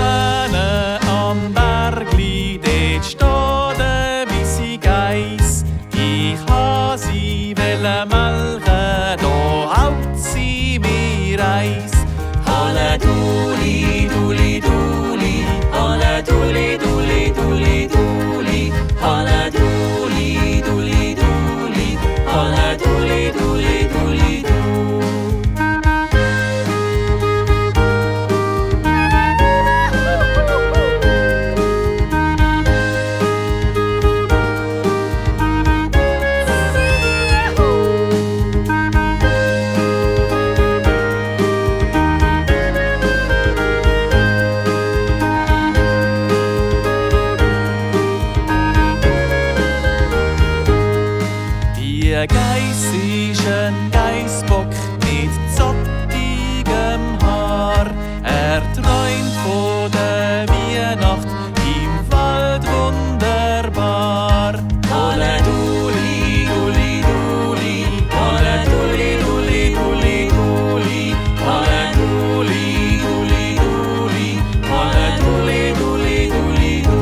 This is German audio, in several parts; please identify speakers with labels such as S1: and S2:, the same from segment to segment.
S1: Henne am Bergli, dort steht der weisse Geiss. Ich ha sie melken, da haut sie mir Eis. Holla duli, duli, duli, holla duli, duli, duli, duli, holla duli, duli, duli, holla duli, duli, duli, du. Der Geiss ist ein Geissbock mit zottigem Haar. Er träumt von der Weihnacht im Wald wunderbar. Holla duli, duli, duli, holla duli, duli, duli, duli, holla duli, duli, duli, holla duli, duli, duli, du.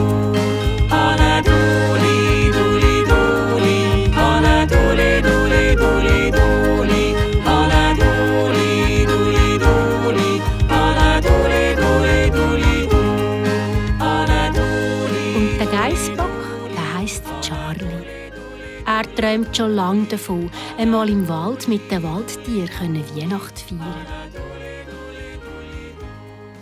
S1: Holla duli, duli, duli, holla duli, duli, duli, duli, holla duli, duli, duli, holla duli, duli, duli, du. Holla duli.
S2: Und der Geissbock, der heisst Charlie. Er träumt schon lange davon, einmal im Wald mit den Waldtieren Weihnacht feiern.